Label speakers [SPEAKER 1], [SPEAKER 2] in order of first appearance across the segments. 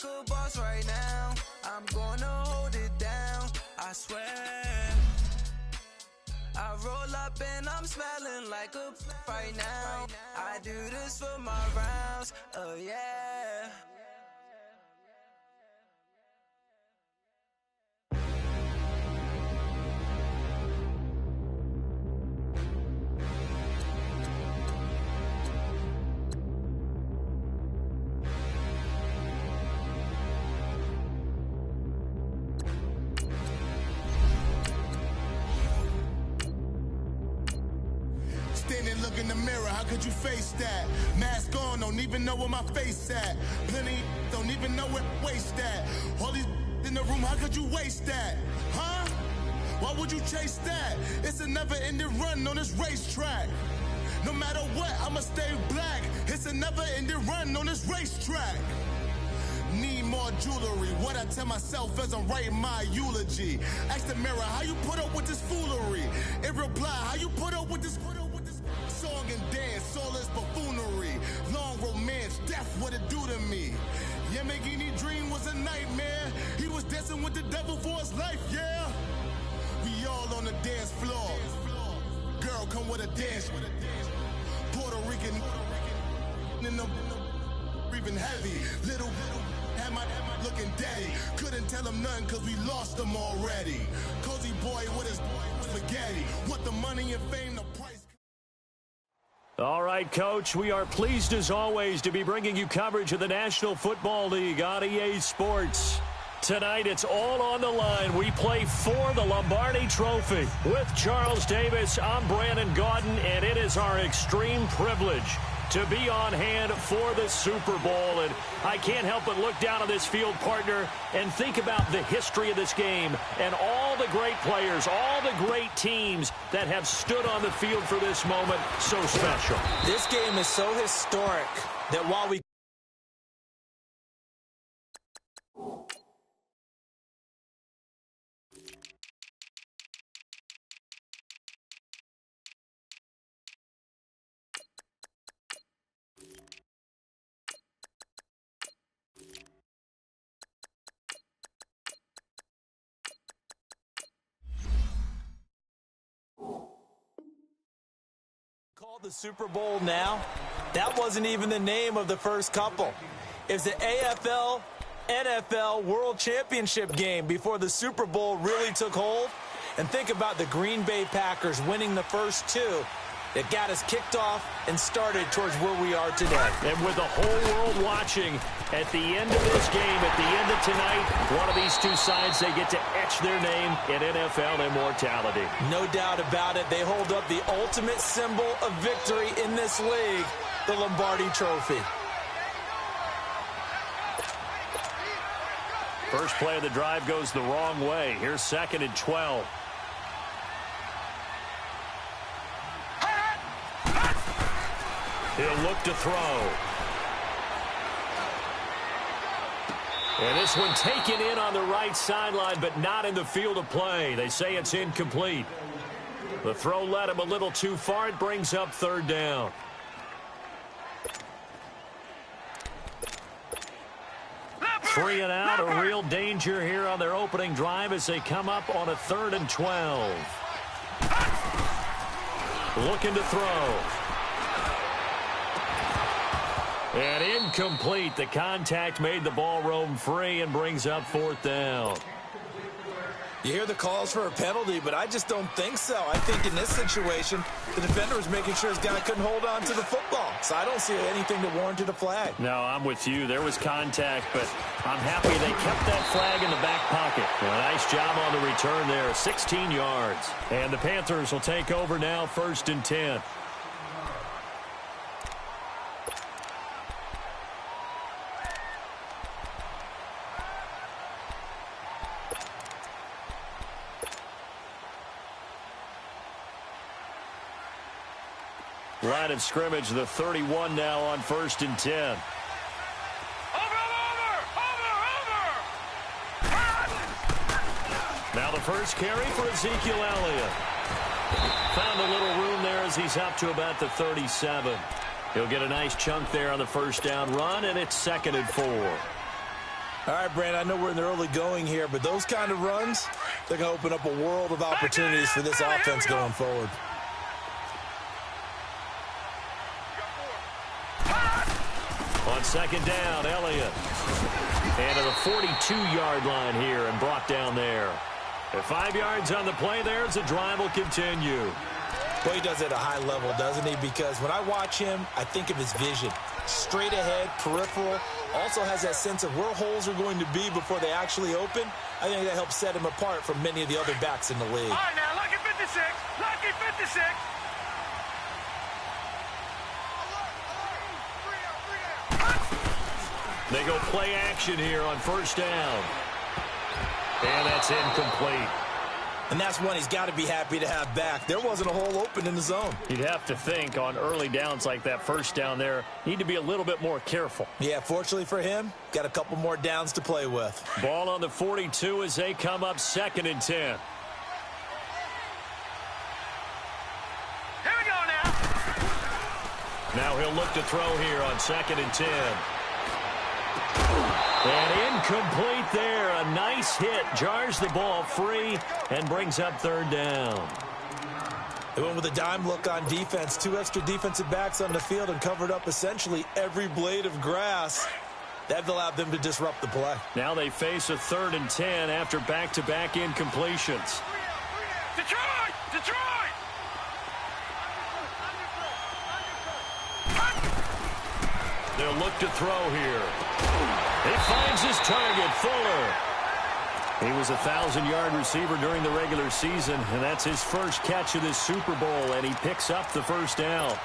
[SPEAKER 1] like a boss right now. I'm gonna hold it down, I swear. I roll up and I'm smelling like a right now. I do this for my rounds, oh yeah.
[SPEAKER 2] Standing, look in the mirror, how could you face that? Mask on, don't even know where my face at. Plenty don't even know where waist at. All these in the room, how could you waste that? Huh? Why would you chase that? It's a never-ending run on this racetrack. No matter what, I'ma stay black. It's a never-ending run on this racetrack. Need more jewelry, what I tell myself as I'm writing my eulogy. Ask the mirror, how you put up with this foolery? It reply, how you put up with this song and dance, all this buffoonery. Long romance, death, what it do to me? Yamagini dream was a nightmare. He was dancing with the devil for his life, yeah. We all on the dance floor. Girl, come with a dance. Puerto Rican in the breathing heavy. Little had my looking daddy. Couldn't tell him nothing cause we lost him already. Cozy boy with his spaghetti. What the money and fame, the price.
[SPEAKER 3] All right, Coach, we are pleased as always to be bringing you coverage of the National Football League on EA Sports. Tonight, it's all on the line. We play for the Lombardi Trophy. With Charles Davis, I'm Brandon Gaudin, and it is our extreme privilege to be on hand for the Super Bowl. And I can't help but look down on this field, partner, and think about the history of this game and all the great players, all the great teams that have stood on the field for this moment. So special.
[SPEAKER 4] This game is so historic that while we called the Super Bowl now, that wasn't even the name of the first couple. It was the AFL, NFL World Championship game before the Super Bowl really took hold. And think about the Green Bay Packers winning the first two that got us kicked off and started towards where we are today.
[SPEAKER 3] And with the whole world watching, at the end of this game, at the end of tonight, one of these two sides, they get to etch their name in NFL immortality.
[SPEAKER 4] No doubt about it. They hold up the ultimate symbol of victory in this league, the Lombardi Trophy.
[SPEAKER 3] First play of the drive goes the wrong way. Here's 2nd and 12. He'll look to throw. And this one taken in on the right sideline, but not in the field of play. They say it's incomplete. The throw led him a little too far. It brings up 3rd down. Three and out, a real danger here on their opening drive as they come up on a 3rd and 12. Looking to throw. And incomplete. The contact made the ball roam free and brings up 4th down.
[SPEAKER 4] You hear the calls for a penalty, but I just don't think so. I think in this situation, the defender was making sure his guy couldn't hold on to the football. So I don't see anything that warranted a flag.
[SPEAKER 3] No, I'm with you. There was contact, but I'm happy they kept that flag in the back pocket. Well, nice job on the return there, 16 yards. And the Panthers will take over now, 1st and 10. Line of scrimmage, the 31 now on 1st and 10. Now the first carry for Ezekiel Elliott. Found a little room there as he's up to about the 37. He'll get a nice chunk there on the first down run, and it's 2nd and 4.
[SPEAKER 4] All right, Brandon, I know we're in the early going here, but those kind of runs, they're going to open up a world of opportunities for this offense going forward.
[SPEAKER 3] On second down, Elliott. And to the 42-yard line here and brought down there. At 5 yards on the play there as the drive will continue.
[SPEAKER 4] Well, he does it at a high level, doesn't he? Because when I watch him, I think of his vision. Straight ahead, peripheral. Also has that sense of where holes are going to be before they actually open. I think that helps set him apart from many of the other backs in the league.
[SPEAKER 5] All right, now, lucky 56. Lucky 56.
[SPEAKER 3] They go play action here on first down. And that's incomplete.
[SPEAKER 4] And that's one he's got to be happy to have back. There wasn't a hole open in the zone.
[SPEAKER 3] You'd have to think on early downs like that first down there, need to be a little bit more careful.
[SPEAKER 4] Yeah, fortunately for him, got a couple more downs to play with.
[SPEAKER 3] Ball on the 42 as they come up 2nd and 10.
[SPEAKER 5] Here we go now.
[SPEAKER 3] Now he'll look to throw here on 2nd and 10. And incomplete there. A nice hit. Jars the ball free and brings up 3rd down.
[SPEAKER 4] They went with a dime look on defense. 2 extra defensive backs on the field and covered up essentially every blade of grass. That allowed them to disrupt the play.
[SPEAKER 3] Now they face a 3rd and 10 after back-to-back incompletions.
[SPEAKER 5] Detroit! Detroit!
[SPEAKER 3] They'll look to throw here. He finds his target, Fuller. He was a 1,000-yard receiver during the regular season, and that's his first catch of this Super Bowl, and he picks up the first down.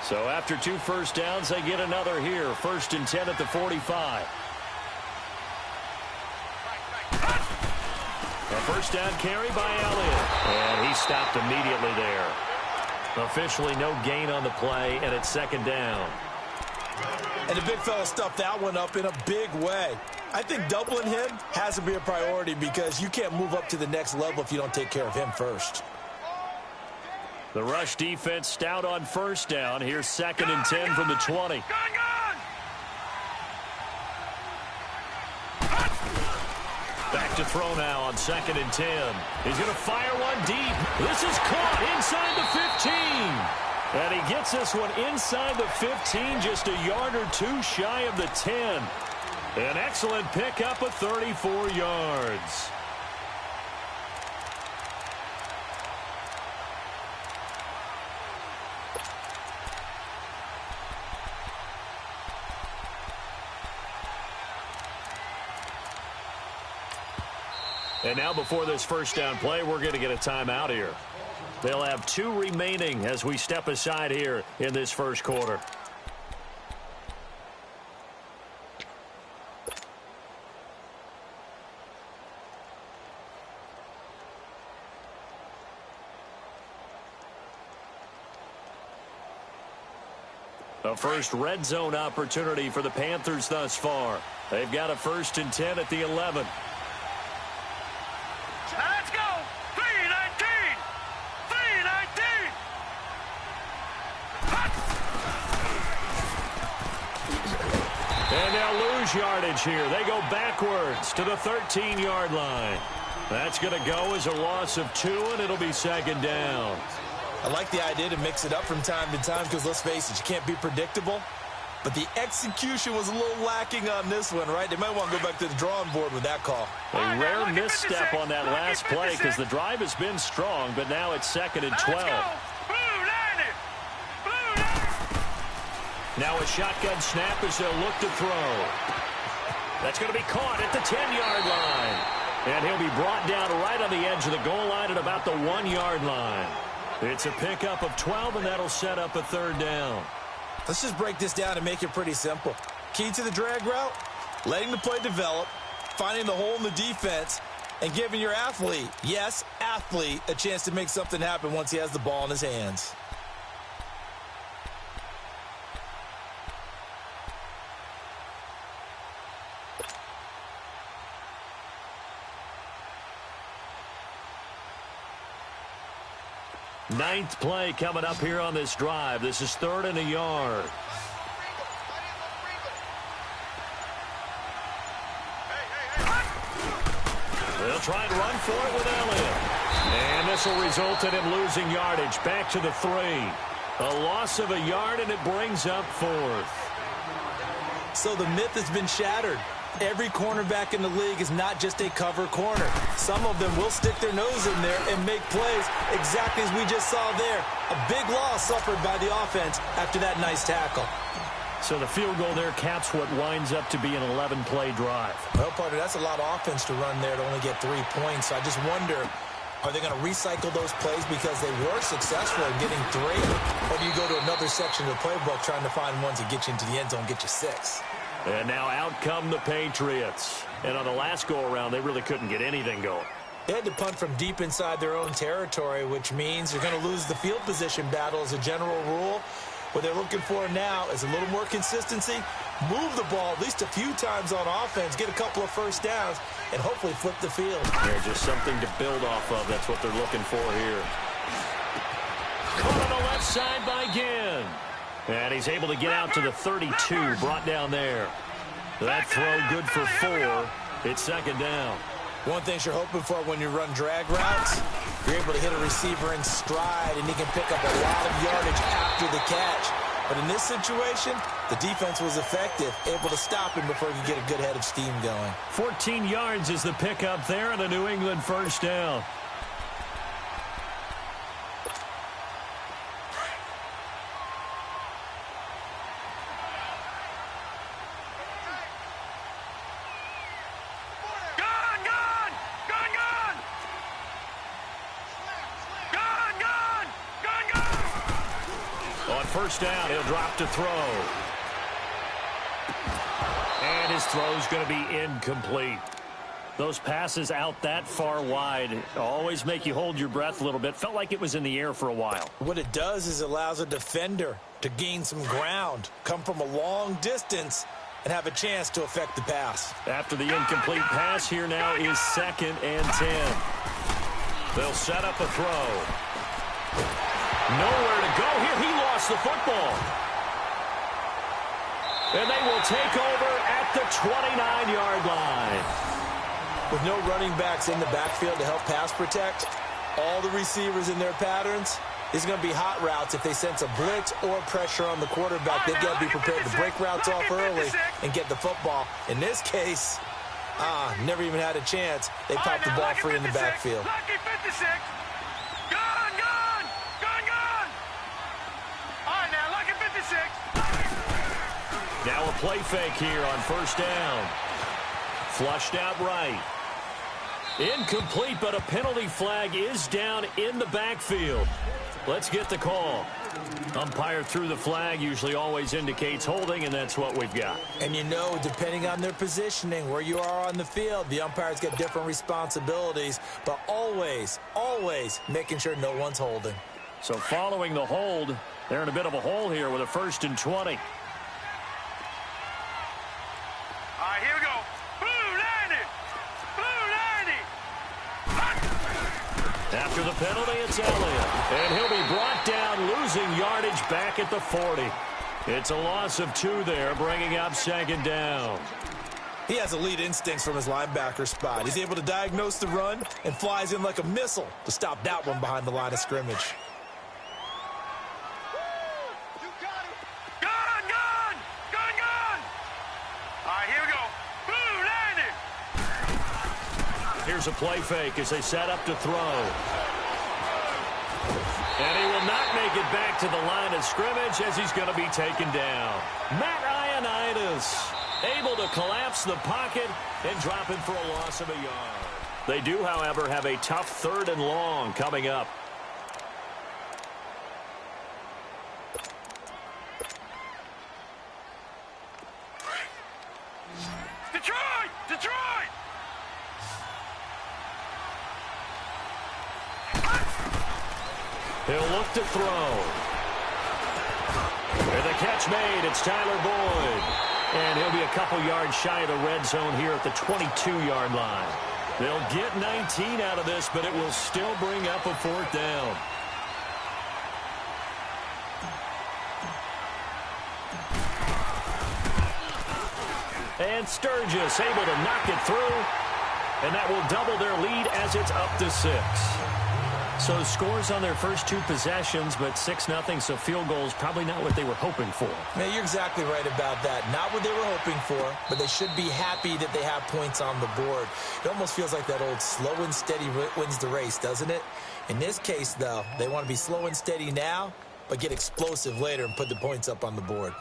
[SPEAKER 3] So after 2 first downs, they get another here. 1st and 10 at the 45. A first down carry by Elliott. And he stopped immediately there. Officially no gain on the play, and it's 2nd down.
[SPEAKER 4] And the big fella stuffed that one up in a big way. I think doubling him has to be a priority because you can't move up to the next level if you don't take care of him first.
[SPEAKER 3] The rush defense stout on first down. Here's 2nd and 10 from the 20. Back to throw now on 2nd and 10. He's going to fire one deep. This is caught inside the 15. And he gets this one inside the 15, just a yard or 2 shy of the 10. An excellent pickup of 34 yards. And now before this first down play, we're going to get a timeout here. They'll have 2 remaining as we step aside here in this first quarter. A first red zone opportunity for the Panthers thus far. They've got a 1st and 10 at the 11.
[SPEAKER 5] Let's go! 3-19! 3-19!
[SPEAKER 3] And they'll lose yardage here. They go backwards to the 13-yard line. That's going to go as a loss of 2, and it'll be 2nd down.
[SPEAKER 4] I like the idea to mix it up from time to time because, let's face it, you can't be predictable. But the execution was a little lacking on this one, right? They might want to go back to the drawing board with that call.
[SPEAKER 3] A rare misstep on that last play because the drive has been strong, but now it's 2nd and 12. Now a shotgun snap as they'll look to throw. That's going to be caught at the 10-yard line. And he'll be brought down right on the edge of the goal line at about the 1-yard line. It's a pickup of 12, and that'll set up a 3rd down.
[SPEAKER 4] Let's just break this down and make it pretty simple. Key to the drag route, letting the play develop, finding the hole in the defense, and giving your athlete, yes, athlete, a chance to make something happen once he has the ball in his hands.
[SPEAKER 3] Ninth play coming up here on this drive. This is 3rd and a yard. They'll try and run for it with Elliott. And this will result in him losing yardage. Back to the 3. A loss of a yard, and it brings up 4th.
[SPEAKER 4] So the myth has been shattered. Every cornerback in the league is not just a cover corner. Some of them will stick their nose in there and make plays exactly as we just saw there. A big loss suffered by the offense after that nice tackle.
[SPEAKER 3] So the field goal there caps what winds up to be an 11-play drive.
[SPEAKER 4] Well, partner, that's a lot of offense to run there to only get 3 points. I just wonder, are they going to recycle those plays because they were successful in getting 3? Or do you go to another section of the playbook trying to find ones that get you into the end zone and get you 6?
[SPEAKER 3] And now out come the Patriots. And on the last go-around, they really couldn't get anything going.
[SPEAKER 4] They had to punt from deep inside their own territory, which means you're going to lose the field position battle as a general rule. What they're looking for now is a little more consistency, move the ball at least a few times on offense, get a couple of first downs, and hopefully flip the field.
[SPEAKER 3] Yeah, just something to build off of. That's what they're looking for here. Caught on the left side by Ginn. And he's able to get out to the 32, brought down there. That throw good for 4. It's 2nd down.
[SPEAKER 4] One thing you're hoping for when you run drag routes, you're able to hit a receiver in stride, and he can pick up a lot of yardage after the catch. But in this situation, the defense was effective, able to stop him before he could get a good head of steam going.
[SPEAKER 3] 14 yards is the pickup there, and a New England first down. First down, he'll drop to throw. And his throw's going to be incomplete. Those passes out that far wide always make you hold your breath a little bit. Felt like it was in the air for a while.
[SPEAKER 4] What it does is it allows a defender to gain some ground, come from a long distance, and have a chance to affect the pass.
[SPEAKER 3] After the incomplete pass, here now is 2nd and 10. They'll set up a throw. Nowhere to go here. He lost the football. And they will take over at the 29-yard line.
[SPEAKER 4] With no running backs in the backfield to help pass protect, all the receivers in their patterns, it's going to be hot routes if they sense a blitz or pressure on the quarterback. They've got to be prepared to break routes off early and get the football. In this case, never even had a chance. They popped the ball free in the backfield.
[SPEAKER 5] Lucky 56.
[SPEAKER 3] Now a play fake here on first down. Flushed out right. Incomplete, but a penalty flag is down in the backfield. Let's get the call. Umpire threw the flag, usually always indicates holding, and that's what we've got.
[SPEAKER 4] And you know, depending on their positioning, where you are on the field, the umpires get different responsibilities, but always, always making sure no one's holding.
[SPEAKER 3] So following the hold, they're in a bit of a hole here with a 1st and 20.
[SPEAKER 5] Here we go. Blue 90.
[SPEAKER 3] After the penalty, it's Elliott. And he'll be brought down, losing yardage back at the 40. It's a loss of 2 there, bringing up 2nd down.
[SPEAKER 4] He has elite instincts from his linebacker spot. He's able to diagnose the run and flies in like a missile to stop that one behind the line of scrimmage.
[SPEAKER 3] Here's a play fake as they set up to throw. And he will not make it back to the line of scrimmage as he's going to be taken down. Matt Ioannidis able to collapse the pocket and drop him for a loss of a yard. They do, however, have a tough 3rd and long coming up.
[SPEAKER 5] Detroit!
[SPEAKER 3] He'll look to throw. And the catch made. It's Tyler Boyd. And he'll be a couple yards shy of the red zone here at the 22-yard line. They'll get 19 out of this, but it will still bring up a 4th down. And Sturgis able to knock it through. And that will double their lead as it's up to 6. So scores on their first 2 possessions, but 6-0, so field goals probably not what they were hoping for.
[SPEAKER 4] Man, you're exactly right about that. Not what they were hoping for, but they should be happy that they have points on the board. It almost feels like that old slow and steady wins the race, doesn't it? In this case, though, they want to be slow and steady now, but get explosive later and put the points up on the board.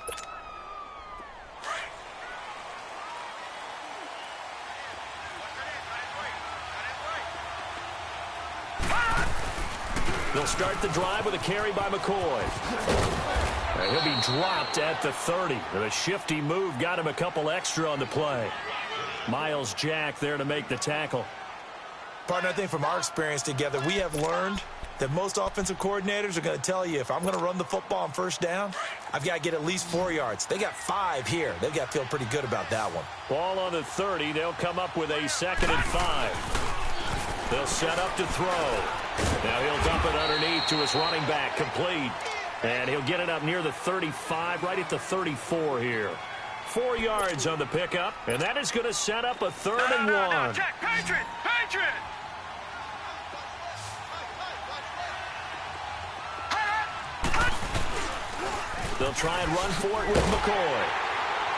[SPEAKER 3] They'll start the drive with a carry by McCoy. And he'll be dropped at the 30. The shifty move got him a couple extra on the play. Miles Jack there to make the tackle.
[SPEAKER 4] Partner, I think from our experience together, we have learned that most offensive coordinators are going to tell you, if I'm going to run the football on first down, I've got to get at least 4 yards. They got 5 here. They've got to feel pretty good about that one.
[SPEAKER 3] Ball on the 30. They'll come up with a 2nd and 5. They'll set up to throw. Now he'll dump it underneath to his running back, complete. And he'll get it up near the 35, right at the 34 here. 4 yards on the pickup, and that is going to set up a 3rd and 1.
[SPEAKER 5] No, check, Patriot!
[SPEAKER 3] They'll try and run for it with McCoy.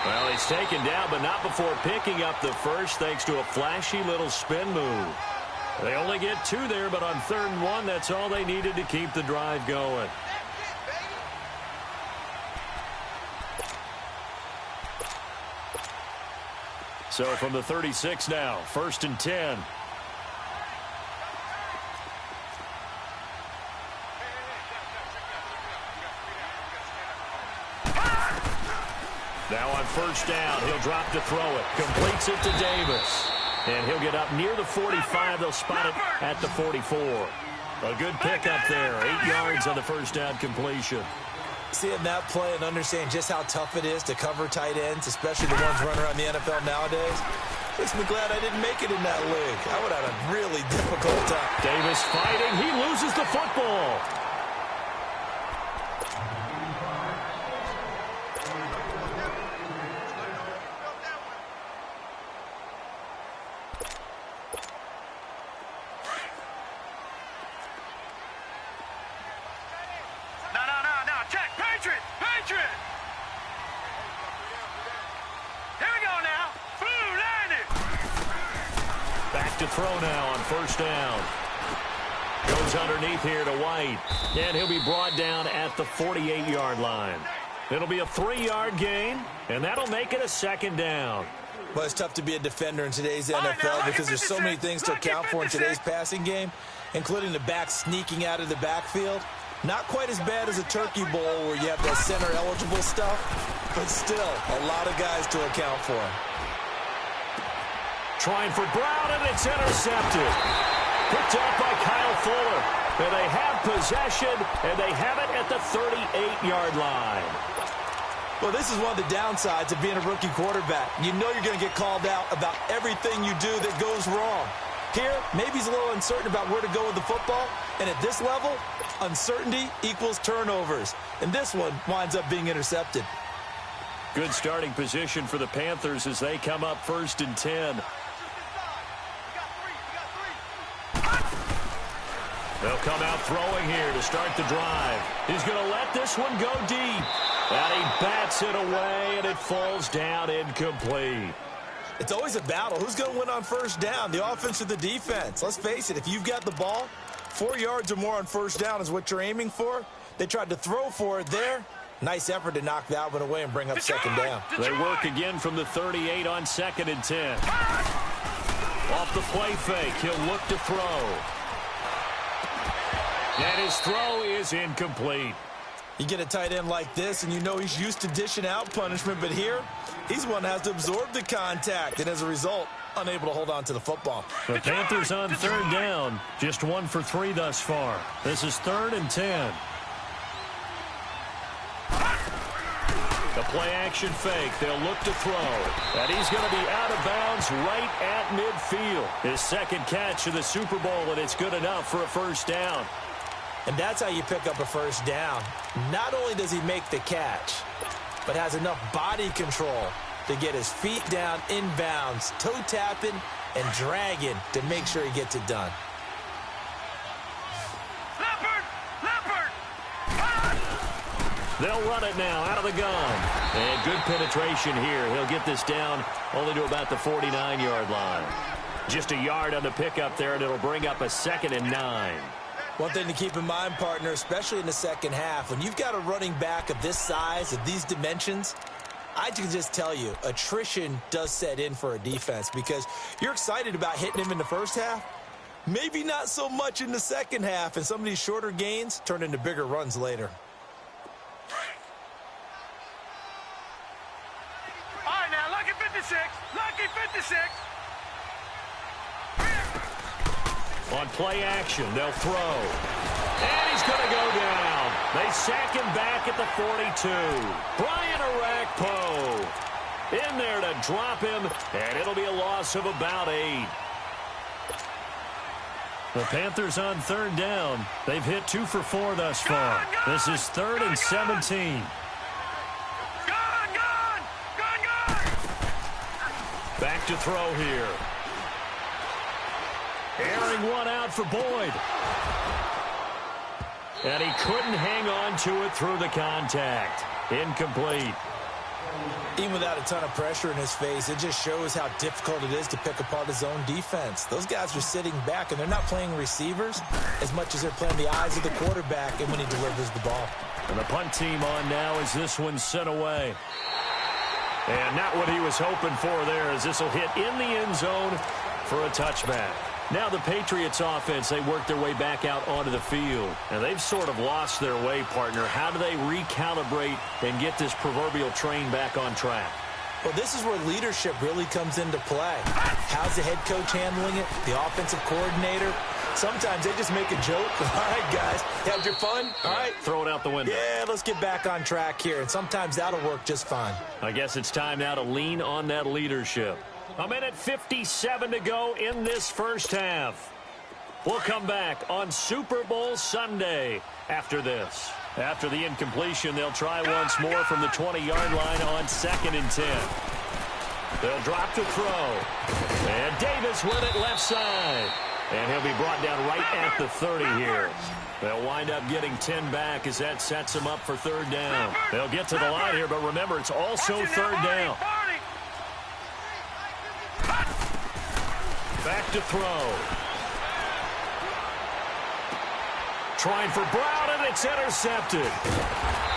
[SPEAKER 3] Well, he's taken down, but not before picking up the first, thanks to a flashy little spin move. They only get 2 there, but on 3rd and 1, that's all they needed to keep the drive going. So from the 36 now, 1st and 10. Now on 1st down, he'll drop to throw it. Completes it to Davis. And he'll get up near the 45. They'll spot it at the 44. A good pickup there. 8 yards on the 1st down completion.
[SPEAKER 4] Seeing that play and understand just how tough it is to cover tight ends, especially the ones running around the NFL nowadays, makes me glad I didn't make it in that league. I would have had a really difficult time.
[SPEAKER 3] Davis fighting. He loses the football. To throw now on 1st down. Goes underneath here to White. And he'll be brought down at the 48-yard line. It'll be a 3-yard gain, and that'll make it a 2nd down.
[SPEAKER 4] Well, it's tough to be a defender in today's NFL because there's so many things to account for in today's passing game, including the back sneaking out of the backfield. Not quite as bad as a Turkey Bowl where you have that center-eligible stuff, but still a lot of guys to account for.
[SPEAKER 3] Trying for Brown, and it's intercepted. Picked up by Kyle Fuller. And they have possession, and they have it at the 38-yard line.
[SPEAKER 4] Well, this is one of the downsides of being a rookie quarterback. You know you're going to get called out about everything you do that goes wrong. Here, maybe he's a little uncertain about where to go with the football. And at this level, uncertainty equals turnovers. And this one winds up being intercepted.
[SPEAKER 3] Good starting position for the Panthers as they come up 1st and 10. They'll come out throwing here to start the drive. He's going to let this one go deep. And he bats it away, and it falls down incomplete.
[SPEAKER 4] It's always a battle. Who's going to win on 1st down, the offense or the defense? Let's face it, if you've got the ball, 4 yards or more on 1st down is what you're aiming for. They tried to throw for it there. Nice effort to knock that one away and bring up 2nd down.
[SPEAKER 3] They work again from the 38 on 2nd and 10. Off the play fake, he'll look to throw. And his throw is incomplete.
[SPEAKER 4] You get a tight end like this, and you know he's used to dishing out punishment, but here, he's one that has to absorb the contact, and as a result, unable to hold on to the football.
[SPEAKER 3] The Panthers on 3rd down, just 1 for 3 thus far. This is 3rd and 10. The play-action fake. They'll look to throw. And he's going to be out of bounds right at midfield. His 2nd catch of the Super Bowl, and it's good enough for a 1st down.
[SPEAKER 4] And that's how you pick up a 1st down. Not only does he make the catch, but has enough body control to get his feet down inbounds, toe tapping and dragging to make sure he gets it done.
[SPEAKER 3] They'll run it now out of the gun. And good penetration here. He'll get this down only to about the 49-yard line. Just a yard on the pickup there, and it'll bring up a 2nd and 9.
[SPEAKER 4] One thing to keep in mind, partner, especially in the second half, when you've got a running back of this size, of these dimensions, I can just tell you, attrition does set in for a defense because you're excited about hitting him in the first half. Maybe not so much in the second half, and some of these shorter gains turn into bigger runs later.
[SPEAKER 5] All right, now, lucky 56. Lucky 56.
[SPEAKER 3] On play action, they'll throw. And he's going to go down. They sack him back at the 42. Brian Orakpo in there to drop him, and it'll be a loss of about 8. The Panthers on 3rd down. They've hit 2 for 4 thus far. This is 3rd and 17. Back to throw here. Airing one out for Boyd. And he couldn't hang on to it through the contact. Incomplete.
[SPEAKER 4] Even without a ton of pressure in his face, it just shows how difficult it is to pick apart his own defense. Those guys are sitting back, and they're not playing receivers as much as they're playing the eyes of the quarterback and when he delivers the ball.
[SPEAKER 3] And the punt team on now as this one's sent away. And not what he was hoping for there, as this will hit in the end zone for a touchback. Now the Patriots offense, they work their way back out onto the field. And they've sort of lost their way, partner. How do they recalibrate and get this proverbial train back on track?
[SPEAKER 4] Well, this is where leadership really comes into play. How's the head coach handling it? The offensive coordinator? Sometimes they just make a joke. All right, guys, had your fun? All right.
[SPEAKER 3] Throw it out the window.
[SPEAKER 4] Yeah, let's get back on track here. And sometimes that'll work just fine.
[SPEAKER 3] I guess it's time now to lean on that leadership. 1:57 to go in this first half. We'll come back on Super Bowl Sunday after this. After the incompletion, they'll try once more from the 20-yard line on 2nd and 10. They'll drop to throw. And Davis with it left side. And he'll be brought down right at the 30 here. They'll wind up getting 10 back as that sets them up for 3rd down. They'll get to the line here, but remember, it's also 3rd down. Back to throw. Trying for Brown, and it's intercepted.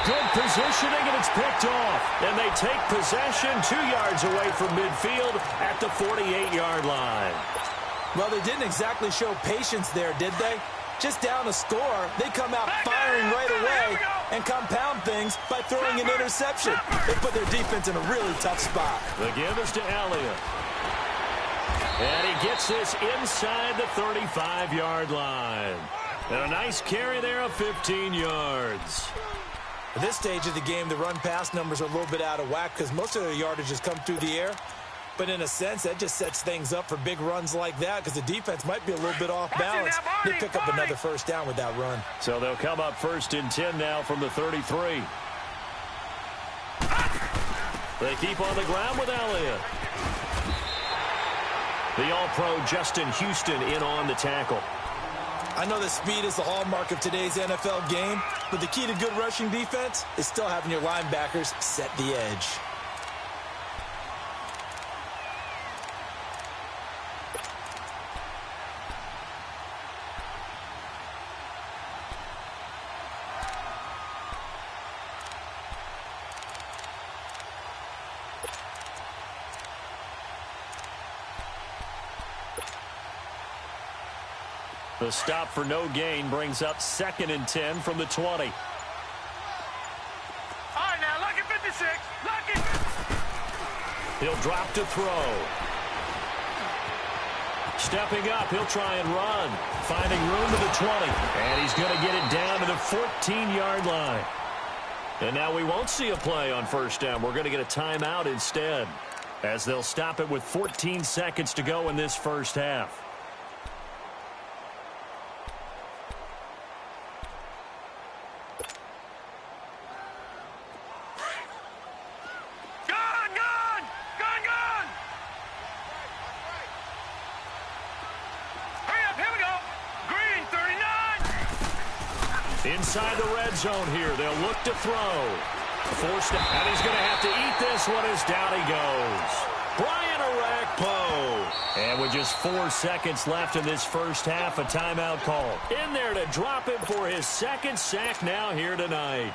[SPEAKER 3] Good positioning, and it's picked off. And they take possession 2 yards away from midfield at the 48-yard line.
[SPEAKER 4] Well, they didn't exactly show patience there, did they? Just down a score, they come out firing right away and compound things by throwing an interception. They put their defense in a really tough spot.
[SPEAKER 3] The give is to Elliott. And he gets this inside the 35-yard line. And a nice carry there of 15 yards.
[SPEAKER 4] At this stage of the game, the run-pass numbers are a little bit out of whack because most of their yardage has come through the air. But in a sense, that just sets things up for big runs like that because the defense might be a little bit off balance. They pick up another 1st down with that run.
[SPEAKER 3] So they'll come up 1st and 10 now from the 33. They keep on the ground with Elliott. The All-Pro Justin Houston in on the tackle.
[SPEAKER 4] I know that speed is the hallmark of today's NFL game, but the key to good rushing defense is still having your linebackers set the edge.
[SPEAKER 3] The stop for no gain brings up 2nd and 10 from the 20.
[SPEAKER 5] All right, now, lucky 56. Lucky.
[SPEAKER 3] He'll drop to throw. Stepping up, he'll try and run. Finding room to the 20. And he's going to get it down to the 14-yard line. And now we won't see a play on 1st down. We're going to get a timeout instead, as they'll stop it with 14 seconds to go in this first half. Inside the red zone here. They'll look to throw. Forced it. And he's going to have to eat this one as down he goes. Brian Arakpo. And with just 4 seconds left in this first half, a timeout call. In there to drop him for his second sack now here tonight.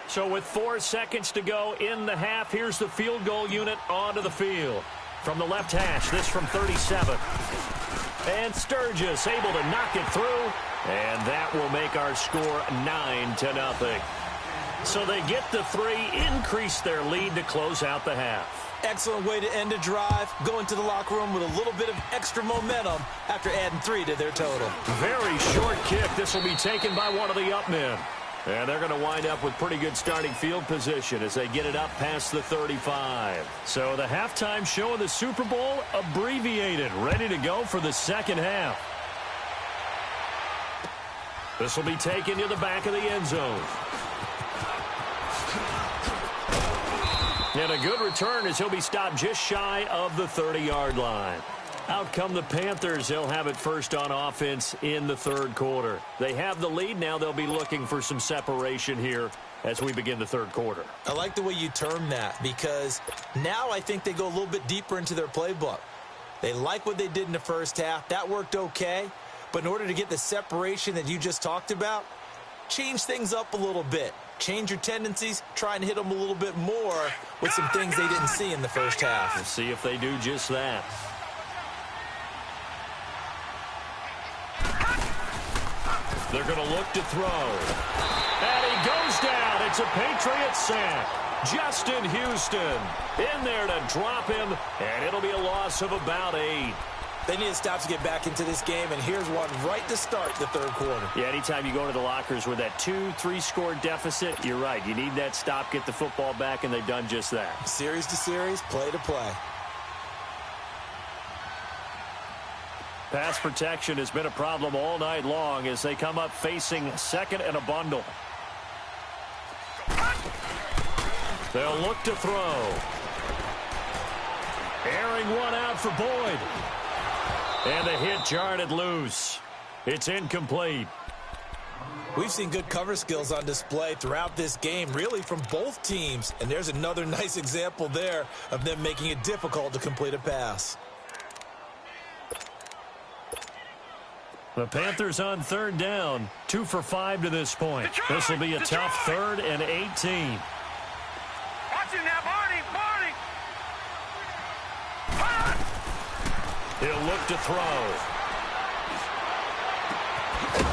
[SPEAKER 3] So with 4 seconds to go in the half, here's the field goal unit onto the field. From the left hash, this from 37. And Sturgis able to knock it through. And that will make our score 9-0. So they get the 3, increase their lead to close out the half.
[SPEAKER 4] Excellent way to end a drive. Go into the locker room with a little bit of extra momentum after adding 3 to their total.
[SPEAKER 3] Very short kick. This will be taken by one of the up men. And they're going to wind up with pretty good starting field position as they get it up past the 35. So the halftime show of the Super Bowl abbreviated, ready to go for the second half. This will be taken to the back of the end zone. And a good return as he'll be stopped just shy of the 30-yard line. Out come the Panthers. They'll have it first on offense in the third quarter. They have the lead. Now they'll be looking for some separation here as we begin the third quarter.
[SPEAKER 4] I like the way you term that because now I think they go a little bit deeper into their playbook. They like what they did in the first half. That worked okay. But in order to get the separation that you just talked about, change things up a little bit. Change your tendencies, try and hit them a little bit more with some things they didn't see in the first half.
[SPEAKER 3] We'll see if they do just that. They're going to look to throw. And he goes down. It's a Patriots sack. Justin Houston in there to drop him, and it'll be a loss of about 8.
[SPEAKER 4] They need to stop to get back into this game, and here's one right to start the third quarter.
[SPEAKER 3] Yeah, anytime you go into the lockers with that 2-3 score deficit, you're right. You need that stop, get the football back, and they've done just that.
[SPEAKER 4] Series to series, play to play.
[SPEAKER 3] Pass protection has been a problem all night long as they come up facing second and a bundle. They'll look to throw. Airing one out for Boyd. And the hit jarred it loose. It's incomplete.
[SPEAKER 4] We've seen good cover skills on display throughout this game, really from both teams. And there's another nice example there of them making it difficult to complete a pass.
[SPEAKER 3] The Panthers on third down, 2 for 5 to this point. This will be a tough 3rd and 18.
[SPEAKER 5] Watch him now, Barney.
[SPEAKER 3] He'll look to throw.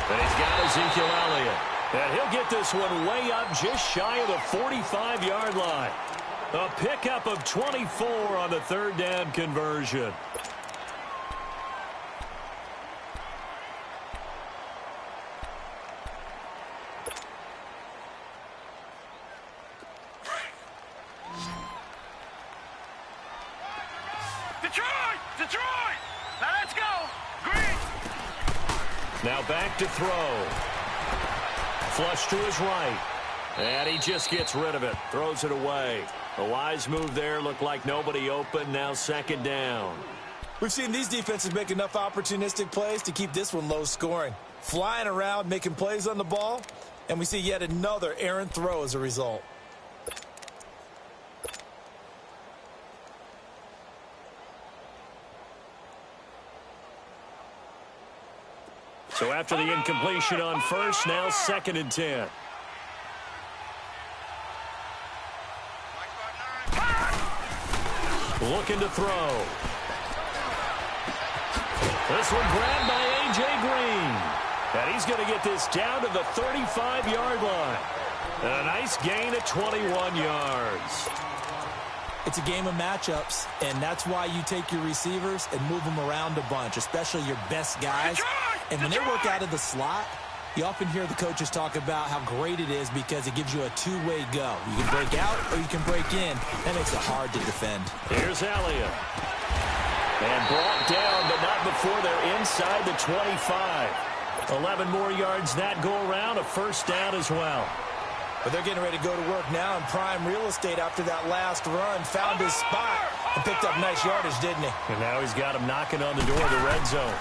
[SPEAKER 3] And he's got Ezekiel Elliott. And he'll get this one way up just shy of the 45-yard line. A pickup of 24 on the third down conversion.
[SPEAKER 5] Detroit! Now let's go! Green!
[SPEAKER 3] Now back to throw. Flush to his right. And he just gets rid of it. Throws it away. A wise move there. Looked like nobody open. Now second down.
[SPEAKER 4] We've seen these defenses make enough opportunistic plays to keep this one low scoring. Flying around, making plays on the ball. And we see yet another errant throw as a result.
[SPEAKER 3] So after the incompletion on first, now second and 10. Looking to throw. This one grabbed by A.J. Green. And he's going to get this down to the 35-yard line. And a nice gain of 21 yards.
[SPEAKER 4] It's a game of matchups, and that's why you take your receivers and move them around a bunch, especially your best guys. And when they work out of the slot, you often hear the coaches talk about how great it is because it gives you a two-way go. You can break out or you can break in. That makes it hard to defend.
[SPEAKER 3] Here's Elliott. And brought down, but not before they're inside the 25. 11 more yards that go around, a first down as well.
[SPEAKER 4] But they're getting ready to go to work now in prime real estate after that last run. Found his spot and picked up nice yardage, didn't he?
[SPEAKER 3] And now he's got him knocking on the door of the red zone.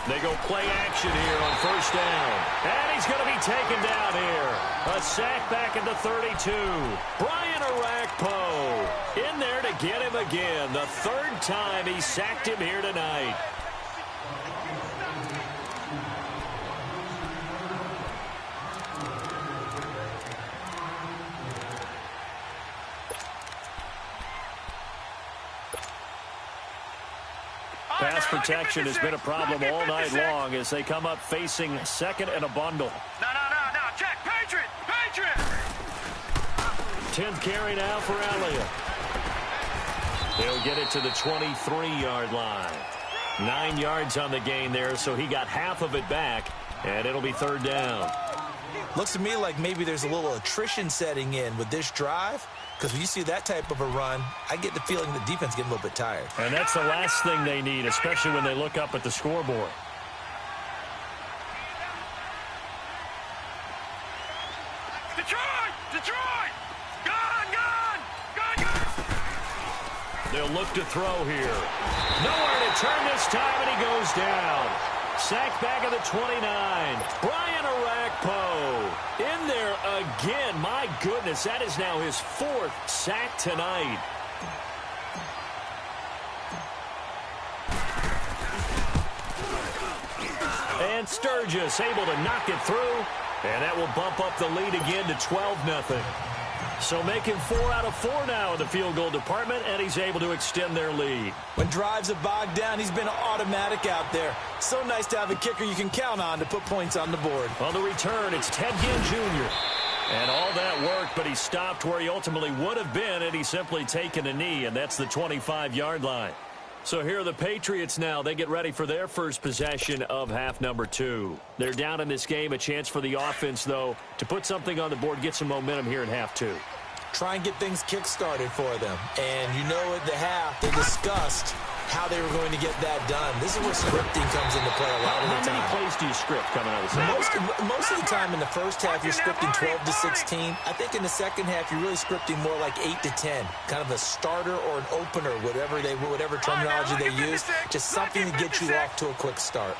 [SPEAKER 3] They go play action here on first down. And he's going to be taken down here. A sack back at the 32. Brian Arakpo in there to get him again. The third time he sacked him here tonight. Pass protection has been a problem all night long as they come up facing second and a bundle.
[SPEAKER 5] No, check, Patriot!
[SPEAKER 3] 10th carry now for Elliott. He'll get it to the 23-yard line. 9 yards on the gain there, so he got half of it back, and it'll be third down.
[SPEAKER 4] Looks to me like maybe there's a little attrition setting in with this drive, because when you see that type of a run, I get the feeling the defense getting a little bit tired.
[SPEAKER 3] And that's the last thing they need, especially when they look up at the scoreboard.
[SPEAKER 5] Detroit! Gone!
[SPEAKER 3] They'll look to throw here. Nowhere to turn this time, and he goes down. Sack back at the 29. Brian Arakpo in there again. My goodness, that is now his 4th sack tonight. And Sturgis able to knock it through. And that will bump up the lead again to 12-0. So making 4 out of 4 now in the field goal department, and he's able to extend their lead.
[SPEAKER 4] When drives have bogged down, he's been automatic out there. So nice to have a kicker you can count on to put points on the board.
[SPEAKER 3] On the return, it's Ted Ginn Jr. And all that worked, but he stopped where he ultimately would have been, and he's simply taken a knee, and that's the 25-yard line. So here are the Patriots now. They get ready for their first possession of half number 2. They're down in this game. A chance for the offense, though, to put something on the board, get some momentum here in half 2.
[SPEAKER 4] Try and get things kick-started for them. And you know at the half, they discussed how they were going to get that done. This is where scripting comes into play a lot of the time.
[SPEAKER 3] How many plays do you script coming out of the second?
[SPEAKER 4] Most of the time in the first half, you're scripting 12 to 16. I think in the second half, you're really scripting more like 8 to 10. Kind of a starter or an opener, whatever terminology they use. Just something to get you off to a quick start.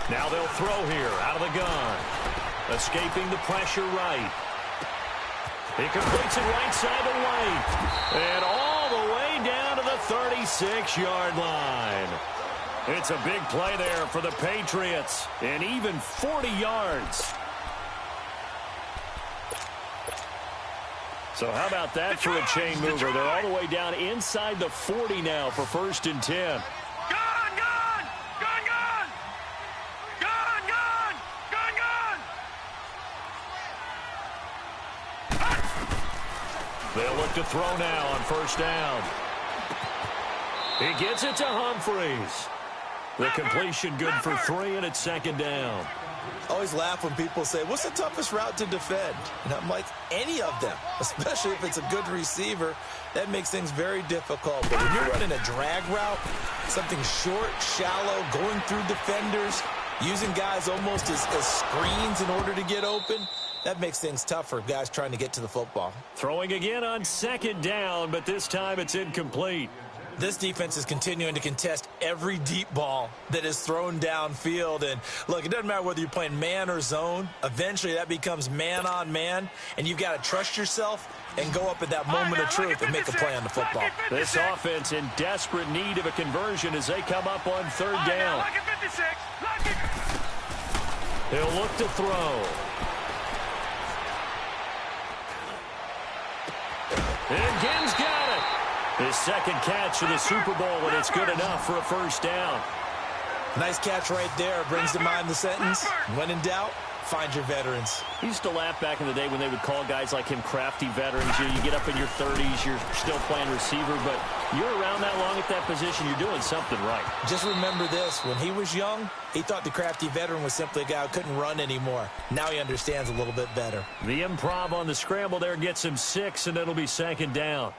[SPEAKER 3] Now they'll throw here out of the gun. Escaping the pressure right. He completes it right side to White. And all the way down to the 36-yard line. It's a big play there for the Patriots. And even 40 yards. So how about that for a chain mover? They're all the way down inside the 40 now for 1st and 10. They'll look to throw now on first down. He gets it to Humphreys. The completion good for 3, and it's 2nd down.
[SPEAKER 4] I always laugh when people say, what's the toughest route to defend? And I'm like, any of them, especially if it's a good receiver. That makes things very difficult. But when you're running a drag route, something short, shallow, going through defenders, using guys almost as screens in order to get open, that makes things tough for guys trying to get to the football.
[SPEAKER 3] Throwing again on 2nd down, but this time it's incomplete.
[SPEAKER 4] This defense is continuing to contest every deep ball that is thrown downfield. And, look, it doesn't matter whether you're playing man or zone. Eventually that becomes man on man, and you've got to trust yourself and go up at that moment of truth and make a play on the football.
[SPEAKER 3] This offense in desperate need of a conversion as they come up on 3rd down. He'll look to throw. And Ginn's got it. His 2nd catch of the Super Bowl, and it's good enough for a 1st down.
[SPEAKER 4] Nice catch right there. Brings to mind the sentence, when in doubt, find your veterans.
[SPEAKER 3] I used to laugh back in the day when they would call guys like him crafty veterans. You get up in your 30s, you're still playing receiver, but you're around that long at that position, you're doing something right.
[SPEAKER 4] Just remember this. When he was young, he thought the crafty veteran was simply a guy who couldn't run anymore. Now he understands a little bit better.
[SPEAKER 3] The improv on the scramble there gets him 6, and it'll be 2nd down.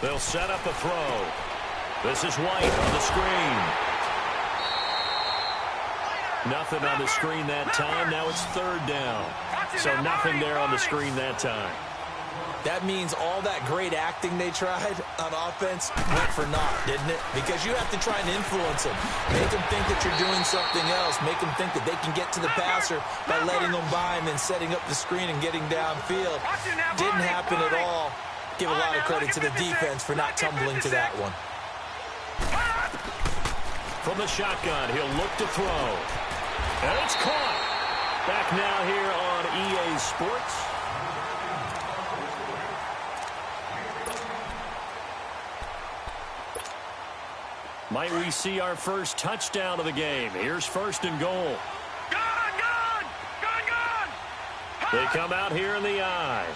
[SPEAKER 3] They'll set up a throw. This is White on the screen. Nothing on the screen that time. Now it's third down. So nothing there on the screen that time.
[SPEAKER 4] That means all that great acting they tried on offense went for naught, didn't it? Because you have to try and influence them. Make them think that you're doing something else. Make them think that they can get to the passer by letting them by and then setting up the screen and getting downfield. Didn't happen at all. Give a lot of credit to the defense for not tumbling to that one.
[SPEAKER 3] From the shotgun, he'll look to throw. And it's caught. Back now here on EA Sports. Might we see our first touchdown of the game? Here's first and goal.
[SPEAKER 5] Gone!
[SPEAKER 3] They come out here in the I.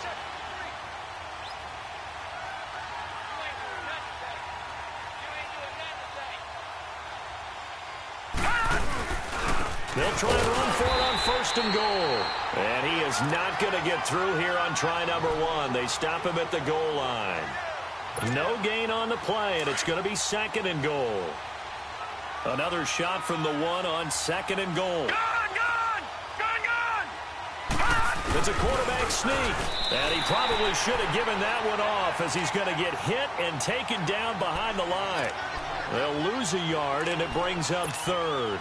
[SPEAKER 3] They'll try and run for it on first and goal. And he is not going to get through here on try number 1. They stop him at the goal line. No gain on the play, and it's going to be second and goal. Another shot from the 1 on second and goal.
[SPEAKER 5] Gone!
[SPEAKER 3] It's a quarterback sneak, and he probably should have given that one off as he's going to get hit and taken down behind the line. They'll lose a yard, and it brings up third.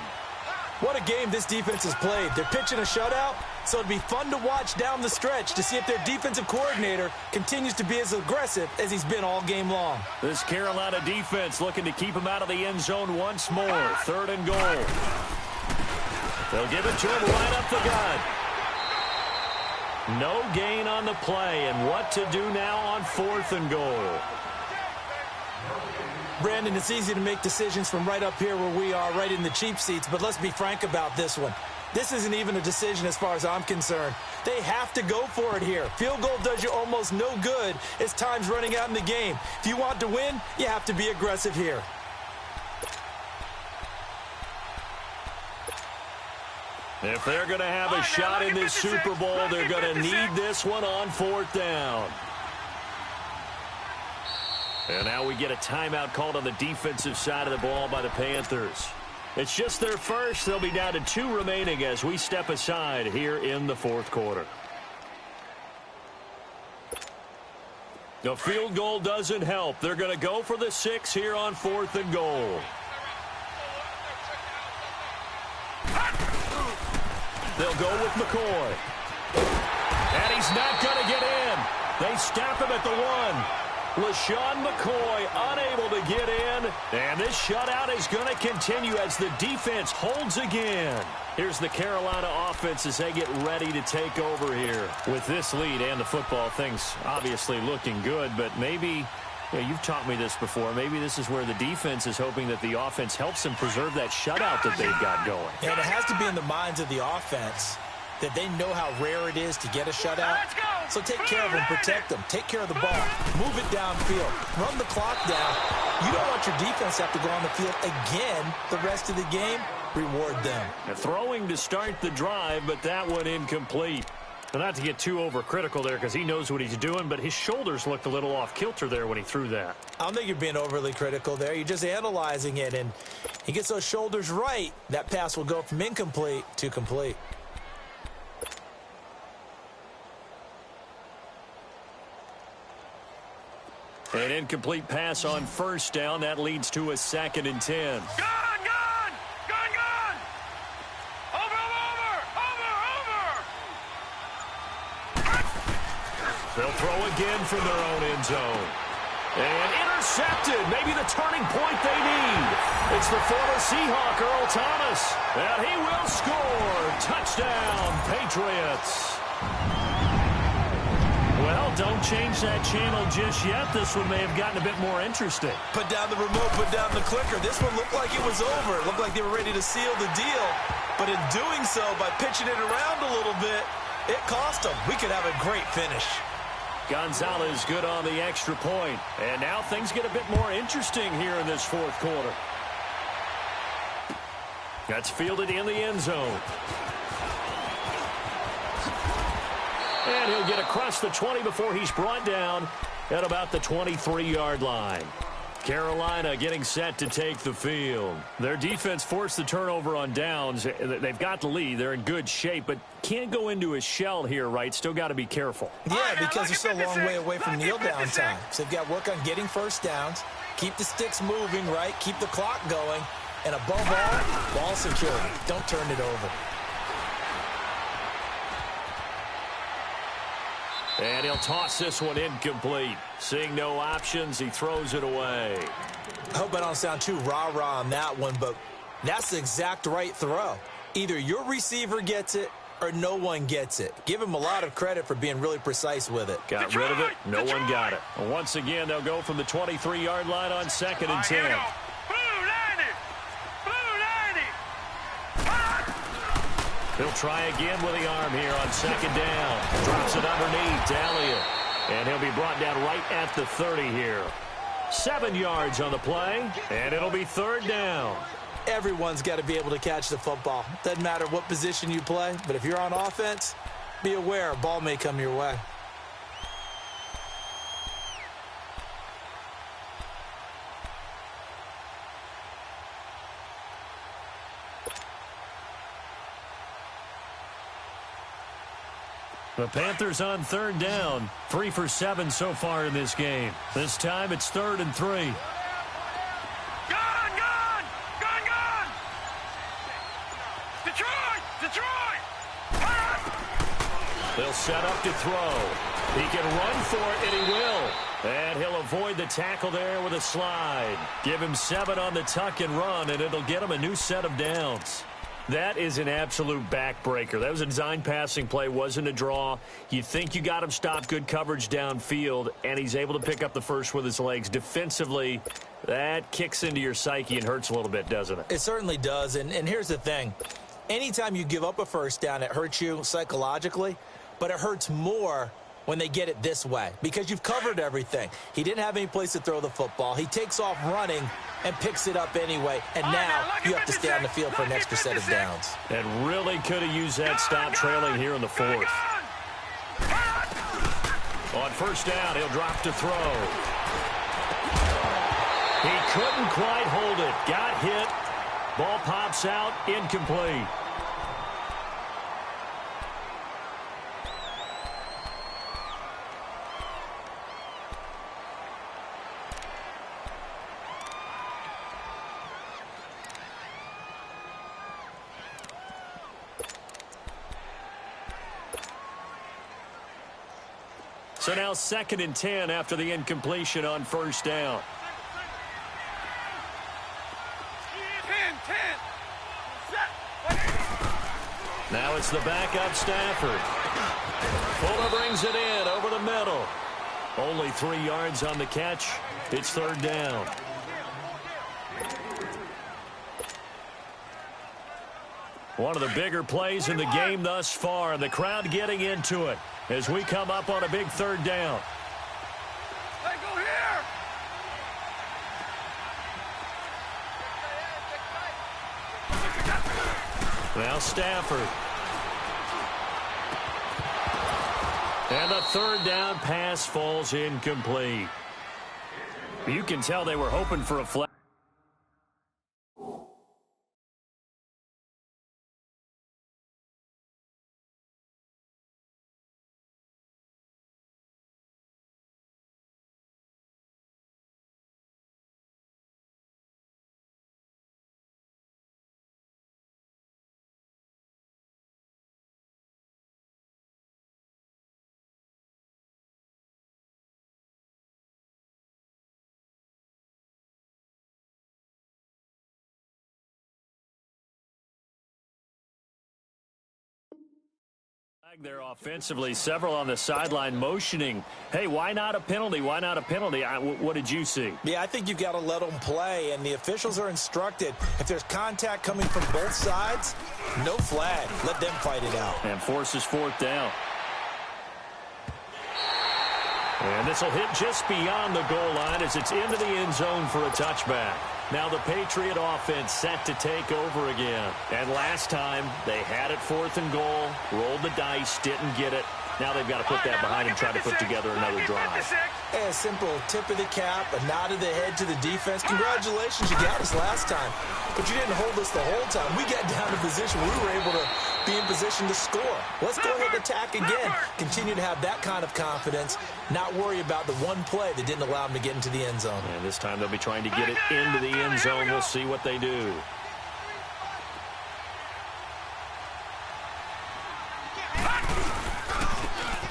[SPEAKER 4] What a game this defense has played. They're pitching a shutout, so it'd be fun to watch down the stretch to see if their defensive coordinator continues to be as aggressive as he's been all game long.
[SPEAKER 3] This Carolina defense looking to keep him out of the end zone once more. Third and goal. They'll give it to him right up the gut. No gain on the play, and what to do now on fourth and goal.
[SPEAKER 4] Brandon, it's easy to make decisions from right up here where we are, right in the cheap seats, but let's be frank about this one. This isn't even a decision as far as I'm concerned. They have to go for it here. Field goal does you almost no good as time's running out in the game. If you want to win, you have to be aggressive here.
[SPEAKER 3] If they're going to have a shot in this Super Bowl, they're going to need this one on fourth down. And now we get a timeout called on the defensive side of the ball by the Panthers. It's just their first. They'll be down to 2 remaining as we step aside here in the fourth quarter. The field goal doesn't help. They're going to go for the 6 here on fourth and goal. They'll go with McCoy. And he's not going to get in. They stop him at the 1. LaShawn McCoy unable to get in. And this shutout is going to continue as the defense holds again. Here's the Carolina offense as they get ready to take over here. With this lead and the football, things obviously looking good, but maybe, you've taught me this before, maybe this is where the defense is hoping that the offense helps them preserve that shutout that they've got going.
[SPEAKER 4] And it has to be in the minds of the offense that they know how rare it is to get a shutout. So take care of them, protect them, take care of the ball, move it downfield, run the clock down. You don't want your defense to have to go on the field again the rest of the game. Reward them.
[SPEAKER 3] Throwing to start the drive, but that one incomplete. Well, not to get too overcritical there because he knows what he's doing, but his shoulders looked a little off kilter there when he threw that.
[SPEAKER 4] I don't think you're being overly critical there. You're just analyzing it, and he gets those shoulders right. That pass will go from incomplete to complete.
[SPEAKER 3] An incomplete pass on first down. That leads to a 2nd and 10.
[SPEAKER 5] Gone!
[SPEAKER 3] They'll throw again from their own end zone. And intercepted. Maybe the turning point they need. It's the former Seahawk, Earl Thomas. And he will score. Touchdown, Patriots. Well, don't change that channel just yet. This one may have gotten a bit more interesting.
[SPEAKER 4] Put down the remote, put down the clicker. This one looked like it was over. It looked like they were ready to seal the deal. But in doing so, by pitching it around a little bit, it cost them. We could have a great finish.
[SPEAKER 3] Gonzalez good on the extra point. And now things get a bit more interesting here in this fourth quarter. That's fielded in the end zone. And And he'll get across the 20 before he's brought down at about the 23-yard line. Carolina getting set to take the field. Their defense forced the turnover on downs. They've got the lead. They're in good shape, but can't go into a shell here, right? Still got to be careful.
[SPEAKER 4] Yeah, because they're still a long way away from kneel down time. So they've got to work on getting first downs, keep the sticks moving, right? Keep the clock going. And above all, ball security. Don't turn it over.
[SPEAKER 3] And he'll toss this one incomplete. Seeing no options, he throws it away.
[SPEAKER 4] I hope I don't sound too rah-rah on that one, but that's the exact right throw. Either your receiver gets it or no one gets it. Give him a lot of credit for being really precise with it.
[SPEAKER 3] Got rid of it. No one got it. And once again, they'll go from the 23-yard line on 2nd and 10. He'll try again with the arm here on 2nd down. Drops it underneath to Elliott. And he'll be brought down right at the 30 here. 7 yards on the play, and it'll be 3rd down.
[SPEAKER 4] Everyone's got to be able to catch the football. Doesn't matter what position you play, but if you're on offense, be aware a ball may come your way.
[SPEAKER 3] The Panthers on 3rd down. 3 for 7 so far in this game. This time it's 3rd and 3.
[SPEAKER 5] Gone! Detroit!
[SPEAKER 3] They'll set up to throw. He can run for it, and he will. And he'll avoid the tackle there with a slide. Give him 7 on the tuck and run, and it'll get him a new set of downs. That is an absolute backbreaker. That was a design passing play, wasn't a draw. You think you got him stopped, good coverage downfield, and he's able to pick up the first with his legs. Defensively, that kicks into your psyche and hurts a little bit, doesn't it?
[SPEAKER 4] It certainly does, and here's the thing. Anytime you give up a first down, it hurts you psychologically, but it hurts more when they get it this way because you've covered everything. He didn't have any place to throw the football. He takes off running and picks it up anyway, and now you have to stay on the field for an extra set of downs.
[SPEAKER 3] And really could have used that stop trailing here in the 4th. On 1st down, he'll drop to throw. He couldn't quite hold it. Got hit. Ball pops out, incomplete. So now 2nd and 10 after the incompletion on 1st down.
[SPEAKER 5] 10.
[SPEAKER 3] Now it's the backup Stafford. Fuller brings it in over the middle. Only 3 yards on the catch. It's 3rd down. One of the bigger plays in the game thus far, and the crowd getting into it as we come up on a big 3rd down.
[SPEAKER 5] Hey, go here!
[SPEAKER 3] Now Stafford. And the 3rd down pass falls incomplete. You can tell they were hoping for a flag. There offensively, several on the sideline motioning. Hey, why not a penalty? Why not a penalty? What did you see?
[SPEAKER 4] Yeah, I think you've got to let them play, and the officials are instructed. If there's contact coming from both sides, no flag. Let them fight it out.
[SPEAKER 3] And forces 4th down. And this will hit just beyond the goal line as it's into the end zone for a touchback. Now the Patriot offense set to take over again. And last time, they had it 4th and goal, rolled the dice, didn't get it. Now they've got to put that behind and try to put together another drive.
[SPEAKER 4] A simple tip of the cap, a nod of the head to the defense. Congratulations, you got us last time, but you didn't hold us the whole time. We got down to position. We were able to be in position to score. Let's go ahead and attack again. Continue to have that kind of confidence, not worry about the one play that didn't allow them to get into the end zone.
[SPEAKER 3] And this time they'll be trying to get it into the end zone. We'll see what they do.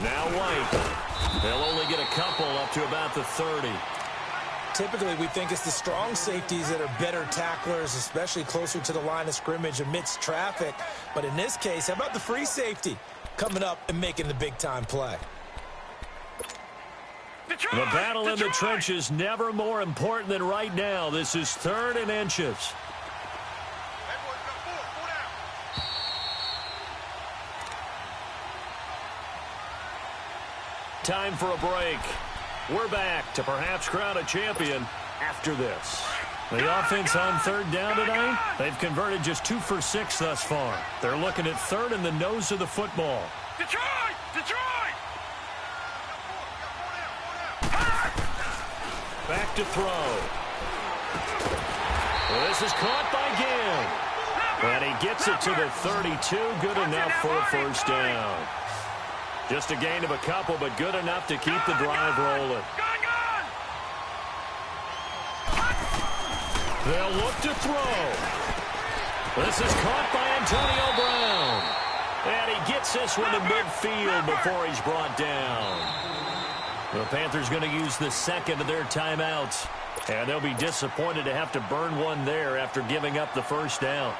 [SPEAKER 3] Now White. They'll only get a couple up to about the 30.
[SPEAKER 4] Typically, we think it's the strong safeties that are better tacklers, especially closer to the line of scrimmage amidst traffic. But in this case, how about the free safety coming up and making the big-time play?
[SPEAKER 3] The battle in the trenches never more important than right now. This is 3rd and inches. Time for a break. We're back to perhaps crown a champion after this. The offense on 3rd down tonight, they've converted just 2 for 6 thus far. They're looking at 3rd in the nose of the football.
[SPEAKER 5] Detroit! Detroit!
[SPEAKER 3] Back to throw. Well, this is caught by Gill. And he gets it to the 32. Good enough for a first down. Just a gain of a couple, but good enough to keep the drive rolling. They'll look to throw. This is caught by Antonio Brown. And he gets this one to midfield before he's brought down. The Panthers going to use the second of their timeouts. And they'll be disappointed to have to burn one there after giving up the first down.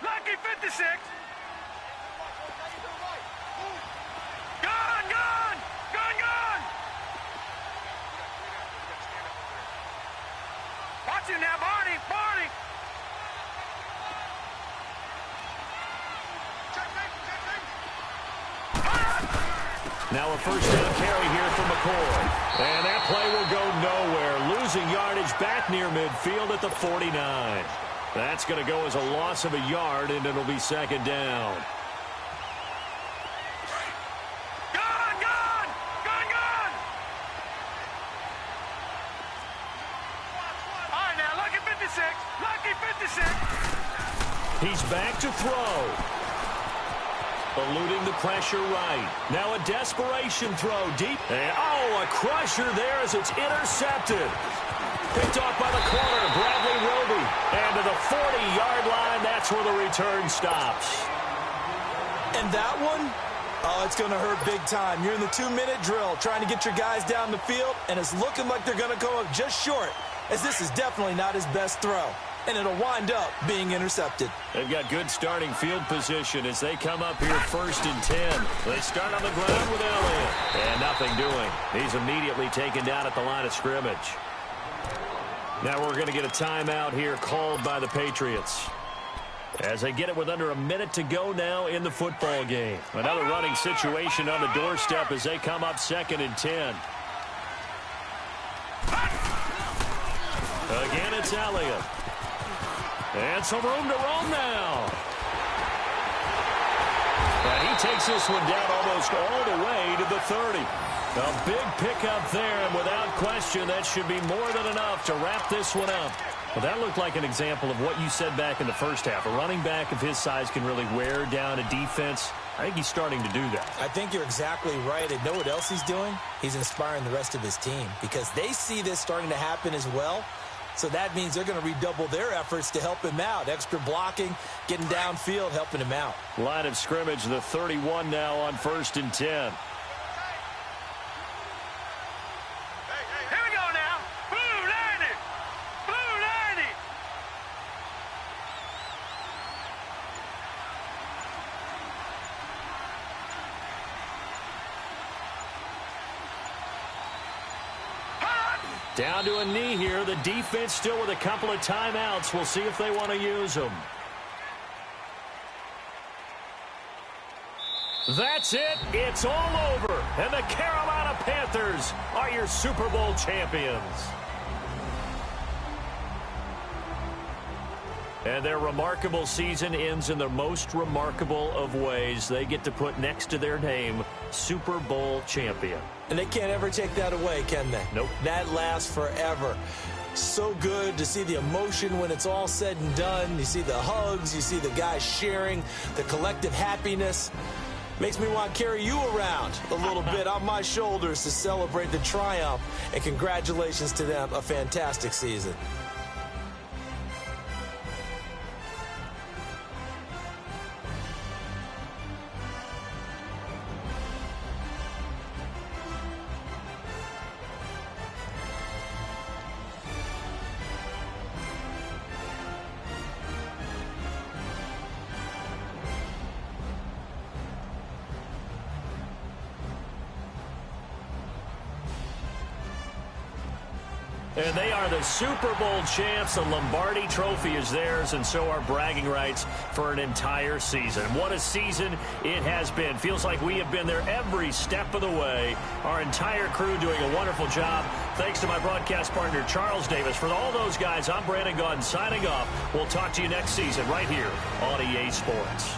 [SPEAKER 5] Lucky 56. Gone! Watch him now, Barney!
[SPEAKER 3] Now a first down carry here from McCoy. And that play will go nowhere. Losing yardage back near midfield at the 49. That's going to go as a loss of a yard, and it'll be 2nd down.
[SPEAKER 5] Gone! All right, now, lucky 56.
[SPEAKER 3] He's back to throw. Eluding the pressure right. Now a desperation throw deep. And, a crusher there as it's intercepted. Picked off by the corner, Bradley Roby. And to the 40-yard line, that's where the return stops.
[SPEAKER 4] And that one, it's going to hurt big time. You're in the 2-minute drill trying to get your guys down the field, and it's looking like they're going to come up just short, as this is definitely not his best throw. And it'll wind up being intercepted.
[SPEAKER 3] They've got good starting field position as they come up here 1st and 10. They start on the ground with Elliott. And nothing doing. He's immediately taken down at the line of scrimmage. Now we're going to get a timeout here called by the Patriots. As they get it with under a minute to go now in the football game. Another running situation on the doorstep as they come up 2nd and 10. Again, it's Elliott. And some room to roam now. And he takes this one down almost all the way to the 30. A big pickup there, and without question, that should be more than enough to wrap this one up. Well, that looked like an example of what you said back in the first half. A running back of his size can really wear down a defense. I think he's starting to do that.
[SPEAKER 4] I think you're exactly right. And know what else he's doing? He's inspiring the rest of his team because they see this starting to happen as well. So that means they're going to redouble their efforts to help him out. Extra blocking, getting downfield, helping him out.
[SPEAKER 3] Line of scrimmage, the 31 now on 1st and 10.
[SPEAKER 5] Here we go now. Blue 90.
[SPEAKER 3] Down to a knee here. The defense still with a couple of timeouts. We'll see if they want to use them. That's it. It's all over. And the Carolina Panthers are your Super Bowl champions. And their remarkable season ends in the most remarkable of ways. They get to put next to their name, Super Bowl champion.
[SPEAKER 4] And they can't ever take that away, can they?
[SPEAKER 3] Nope.
[SPEAKER 4] That lasts forever. So good to see the emotion when it's all said and done. You see the hugs, you see the guys sharing, the collective happiness. Makes me want to carry you around a little bit on my shoulders to celebrate the triumph. And congratulations to them, a fantastic season.
[SPEAKER 3] And they are the Super Bowl champs. The Lombardi Trophy is theirs, and so are bragging rights for an entire season. What a season it has been. Feels like we have been there every step of the way. Our entire crew doing a wonderful job. Thanks to my broadcast partner, Charles Davis. For all those guys, I'm Brandon Gaudin signing off. We'll talk to you next season right here on EA Sports.